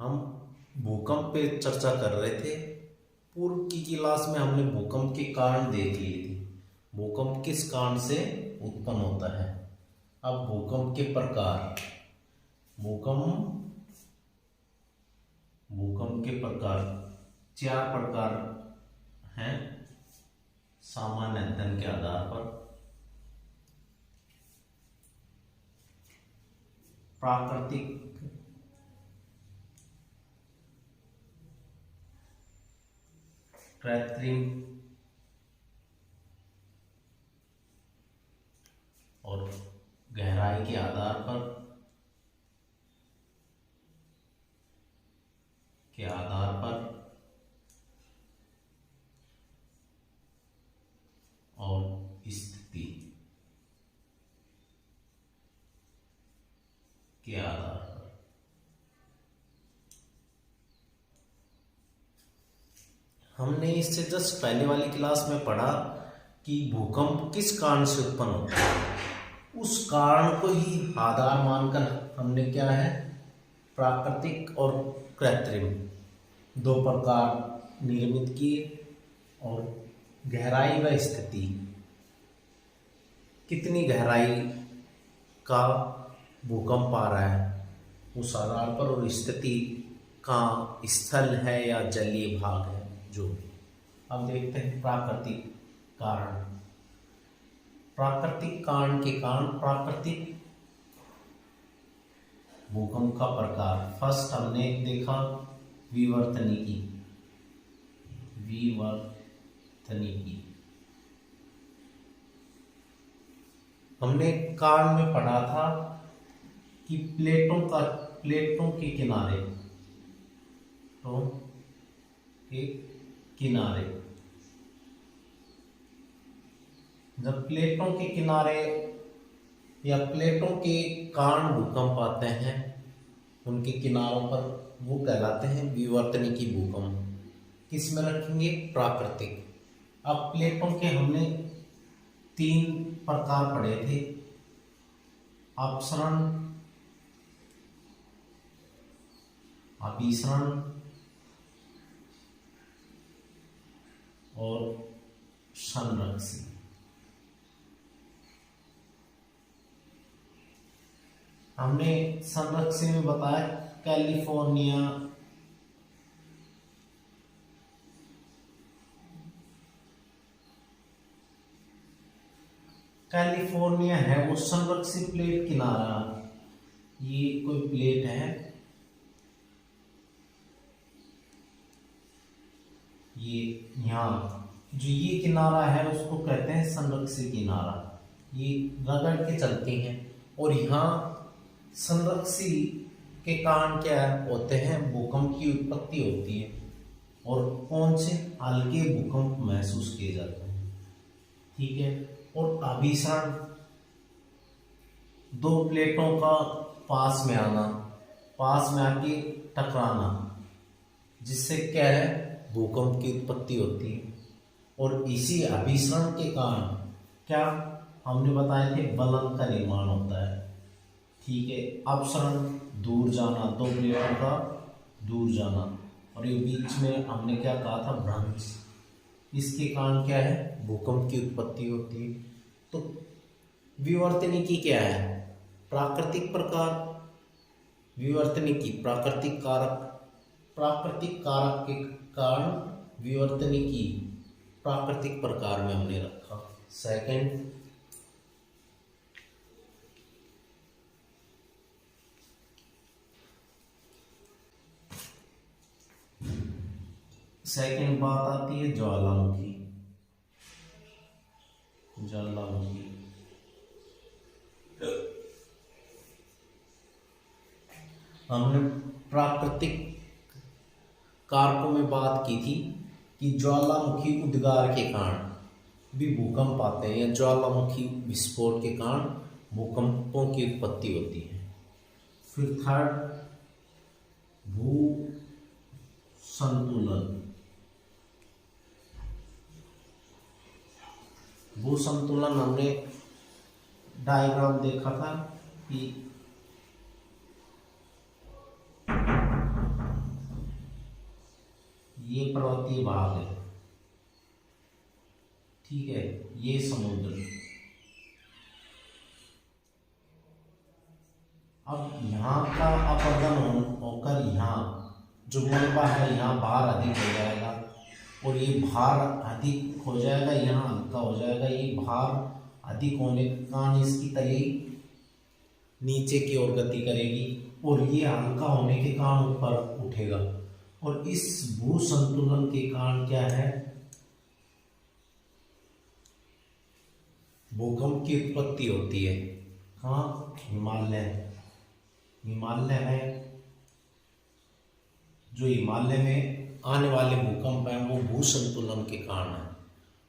हम भूकंप पे चर्चा कर रहे थे। पूर्व की क्लास में हमने भूकंप के कारण देख लिए थे, भूकंप किस कारण से उत्पन्न होता है। अब भूकंप के प्रकार, भूकंप के प्रकार 4 प्रकार हैं सामान्य अध्ययन के आधार पर। प्राकृतिक, कृत्रिम और गहराई के आधार पर और स्थिति के आधार पर। हमने इससे जस्ट पहले वाली क्लास में पढ़ा कि भूकंप किस कारण से उत्पन्न होता है, उस कारण को ही आधार मानकर हमने क्या है, प्राकृतिक और कृत्रिम 2 प्रकार निर्मित किए। और गहराई व स्थिति, कितनी गहराई का भूकंप आ रहा है उस आधार पर, और स्थिति कहाँ, स्थल है या जलीय भाग है जो भी। अब देखते हैं प्राकृतिक कारण। प्राकृतिक कारण के कारण प्राकृतिक भूकंप का प्रकार। फर्स्ट हमने देखा विवर्तनिकी। हमने कारण में पढ़ा था कि प्लेटों के किनारे, जब प्लेटों के किनारे या प्लेटों के कारण भूकंप आते हैं, उनके किनारों पर, वो कहलाते हैं विवर्तनिकी भूकंप। किस में रखेंगे, प्राकृतिक। अब प्लेटों के हमने 3 प्रकार पढ़े थे, अपसरण, अभिसरण और संरक्षण। हमने संरक्षण में बताया कैलिफोर्निया है वो संरक्षित प्लेट किनारा। ये कोई प्लेट है, ये यहाँ जो ये किनारा है उसको कहते हैं संरक्षित किनारा। ये रगड़ के चलती हैं और यहाँ संरक्षित के कारण क्या होते हैं, भूकंप की उत्पत्ति होती है। और कौन से, हल्के भूकंप महसूस किए जाते हैं, ठीक है। और अभिसरण, 2 प्लेटों का पास में आके टकराना, जिससे क्या है, भूकंप की उत्पत्ति होती है। और इसी अभिसरण के कारण क्या हमने बताए थे, बलन का निर्माण होता है, ठीक है। अपसरण, दूर जाना, 2 प्लेटों का दूर जाना। और ये बीच में हमने क्या कहा था, भ्रंश। इसके कारण क्या है, भूकंप की उत्पत्ति होती है। तो विवर्तनिकी क्या है, प्राकृतिक प्रकार। विवर्तनिकी प्राकृतिक कारक के कारण विवर्तनिकी प्राकृतिक प्रकार में हमने रखा। सेकंड बात आती है ज्वालामुखी। हमने प्राकृतिक कारकों में बात की थी कि ज्वालामुखी उद्गार के कारण भी भूकंप आते हैं, या ज्वालामुखी विस्फोट के कारण भूकंपों की उत्पत्ति होती है। फिर थर्ड, भू संतुलन हमने डायग्राम देखा था कि ये पर्वतीय भाग है, ठीक है, ये समुद्र। अब यहाँ का अपरदन होकर यहाँ जो मलबा है यहाँ भार अधिक हो जाएगा, और ये भार अधिक हो जाएगा, यहाँ हल्का हो जाएगा। ये भार अधिक होने के कारण इसकी तली नीचे की ओर गति करेगी, और ये हल्का होने के कारण ऊपर उठेगा। और इस भू संतुलन के कारण क्या है, भूकंप की उत्पत्ति होती है। कहाँ? हिमालय है। जो हिमालय में आने वाले भूकंप हैं वो भू संतुलन के कारण है।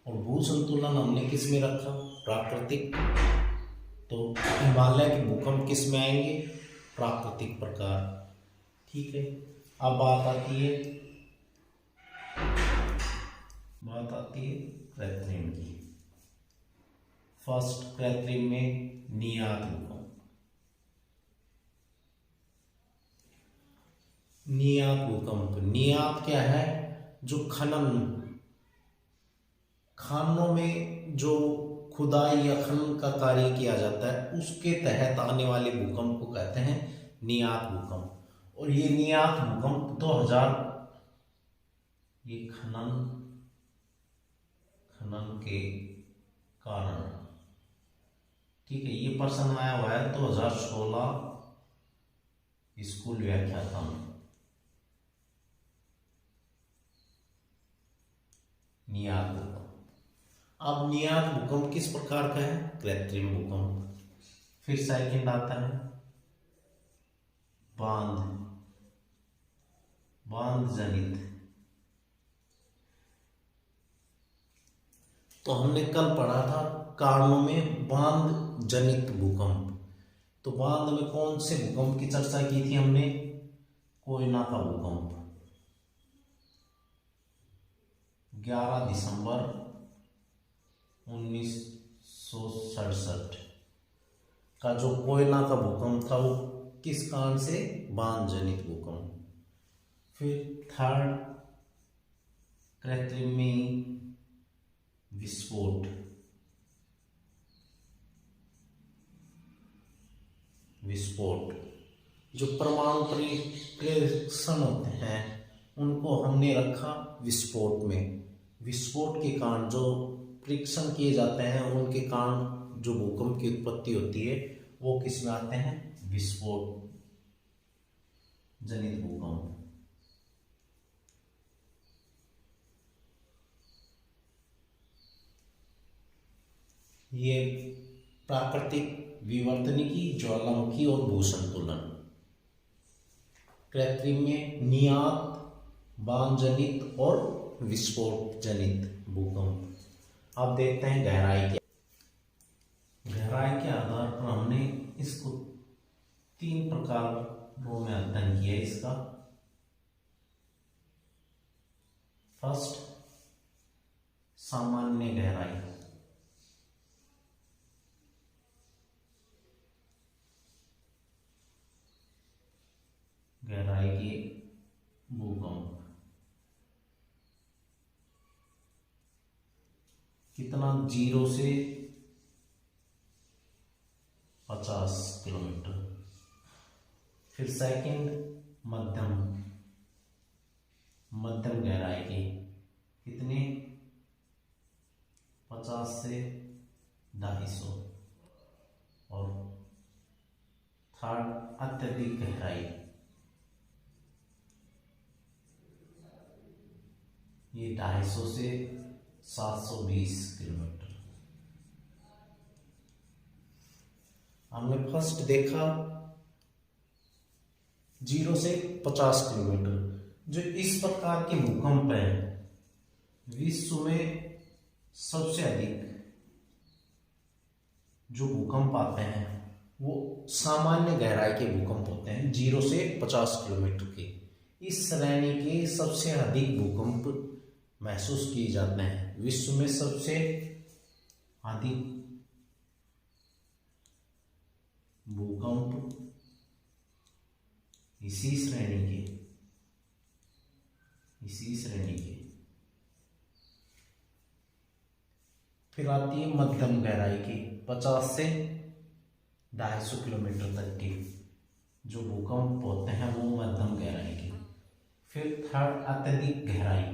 और भू संतुलन हमने किस में रखा? प्राकृतिक। तो हिमालय के भूकंप किस में आएंगे? प्राकृतिक प्रकार, ठीक है। अब बात आती है कृत्रिम की। फर्स्ट, कृत्रिम में नियत भूकंप। नियत भूकंप, नियत क्या है? जो खानों में जो खुदाई या खनन का कार्य किया जाता है उसके तहत आने वाले भूकंप को कहते हैं नियत भूकंप। और ये नियत भूकंप 2000 ये खनन के कारण, ठीक है। ये प्रश्न आया हुआ है 2016 स्कूल व्याख्याता में। नियत भूकंप। अब नियत भूकंप किस प्रकार का है? कृत्रिम भूकंप। फिर सेकंड आता है बांध जनित। तो हमने कल पढ़ा था कारणों में बांध जनित भूकंप। तो बांध में कौन से भूकंप की चर्चा की थी हमने? कोयना का भूकंप 11 दिसंबर 1967 का जो कोयना का भूकंप था वो किस कारण से? बांध जनित भूकंप। फिर थर्ड, कृत्रिम में विस्फोट। जो परमाणु परीक्षण होते हैं उनको हमने रखा विस्फोट में। विस्फोट के कारण जो परीक्षण किए जाते हैं उनके कारण जो भूकंप की उत्पत्ति होती है वो किस में आते हैं? विस्फोट जनित भूकंप। ये प्राकृतिक, विवर्तनिकी, ज्वालामुखी और भूसंतुलन। कृत्रिम में नियत, बांध जनित और विस्फोट जनित भूकंप। अब देखते हैं गहराई क्या। गहराई के आधार पर हमने इसको 3 प्रकारों में अध्ययन किया इसका। फर्स्ट, सामान्य गहराई। गहराई के भूकंप कितना? 0 से 50 किलोमीटर। फिर सेकंड, मध्यम गहराई के कितने? 50 से 250। और थर्ड, अत्यधिक गहराई, ये 250 से 720 किलोमीटर। हमने फर्स्ट देखा 0 से 50 किलोमीटर। जो इस प्रकार के भूकंप है विश्व में सबसे अधिक जो भूकंप आते हैं वो सामान्य गहराई के भूकंप होते हैं 0 से 50 किलोमीटर के। इस श्रेणी के सबसे अधिक भूकंप महसूस किए जाते हैं। विश्व में सबसे अधिक भूकंप इसी इसी श्रेणी के। फिर आती है मध्यम गहराई की, 50 से 250 किलोमीटर तक के जो भूकंप होते हैं वो मध्यम गहराई के। फिर थर्ड अत्यधिक गहराई,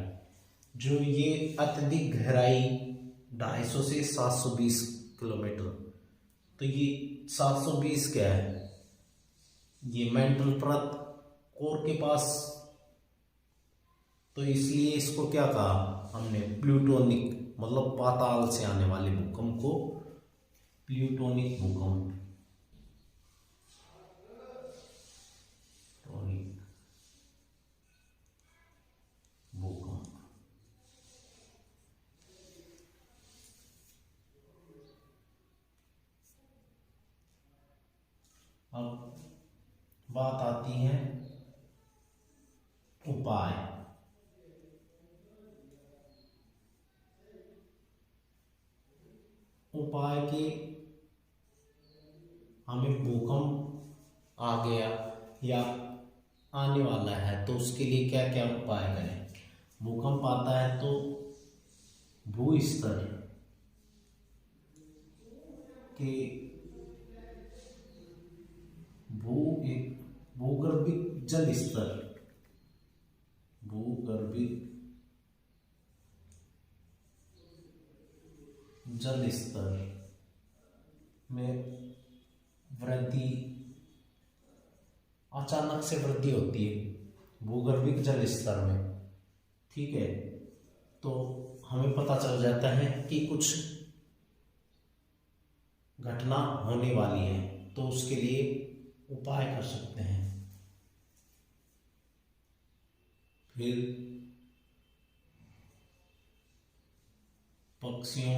जो ये अत्यधिक गहराई 250 से 720 किलोमीटर। तो ये 720 क्या है, ये मेंटल परत कोर के पास, तो इसलिए इसको क्या कहा हमने, प्लूटोनिक, मतलब पाताल से आने वाले भूकंप को प्लूटोनिक भूकंप, भूकंप। अब बात आती है उपाय। उपाय के, हमें भूकंप आ गया या आने वाला है तो उसके लिए क्या क्या उपाय करें। भूकंप आता है तो भू स्तर के भूगर्भिक जल स्तर, भूगर्भिक जल स्तर में वृद्धि, अचानक से वृद्धि होती है भूगर्भिक जल स्तर में, ठीक है। तो हमें पता चल जाता है कि कुछ घटना होने वाली है, तो उसके लिए उपाय कर सकते हैं। फिर पक्षियों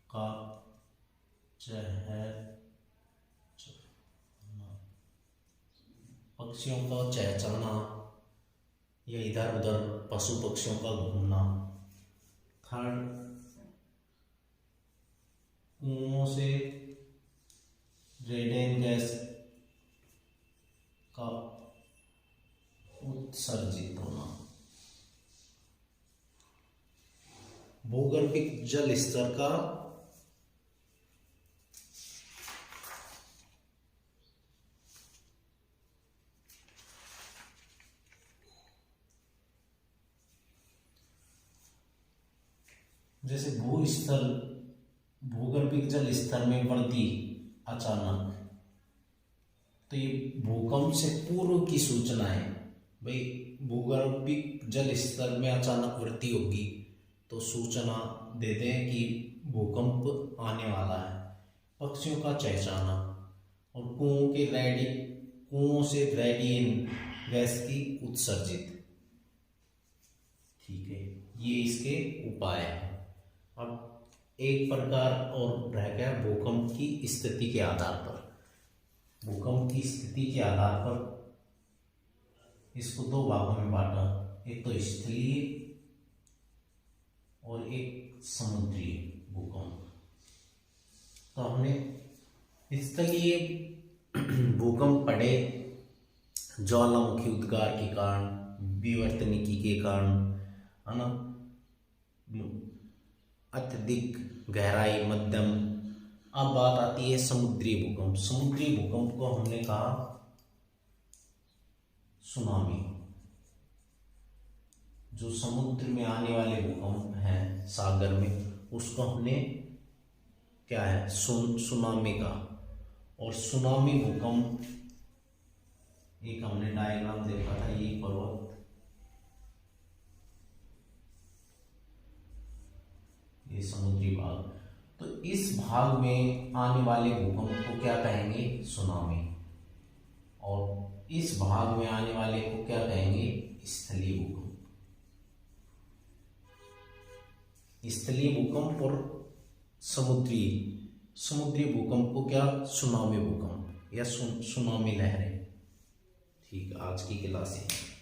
का चहचहाना या इधर उधर पशु पक्षियों का घूमना। थर्ड, कुओं से रेडियन गैस का उत्सर्जित होना। भूगर्भिक जल स्तर का जैसे भूगर्भिक जल स्तर में वृद्धि अचानक, तो ये भूकंप से पूर्व की सूचना है। भाई भूगर्भिक जल स्तर में अचानक वृद्धि होगी तो सूचना देते हैं कि भूकंप आने वाला है। पक्षियों का चहचहाना और कुओं से रेडियन गैस की उत्सर्जित, ठीक है, ये इसके उपाय हैं। अब एक प्रकार और रह गया भूकंप की स्थिति के आधार पर। भूकंप की स्थिति के आधार पर इसको दो भागों में बांटा, एक तो स्थलीय और एक समुद्री भूकंप। तो हमने स्थलीय भूकंप पढ़े ज्वालामुखी उद्गार के कारण, विवर्तनिकी के कारण, है ना, अत्यधिक गहराई, मध्यम। अब बात आती है समुद्री भूकंप। समुद्री भूकंप को हमने कहा सुनामी। जो समुद्र में आने वाले भूकंप हैं सागर में, उसको हमने क्या है, सुनामी का। और सुनामी भूकंप, एक हमने डायग्राम देखा था, ये पर्वत, ये समुद्री भाग। तो इस भाग में आने वाले भूकंप को क्या कहेंगे, सुनामी। और इस भाग में आने वाले को क्या कहेंगे, स्थलीय भूकंप। स्थलीय भूकंप और समुद्री भूकंप को क्या, सुनामी भूकंप या सुनामी लहरें। ठीक, आज की क्लास है।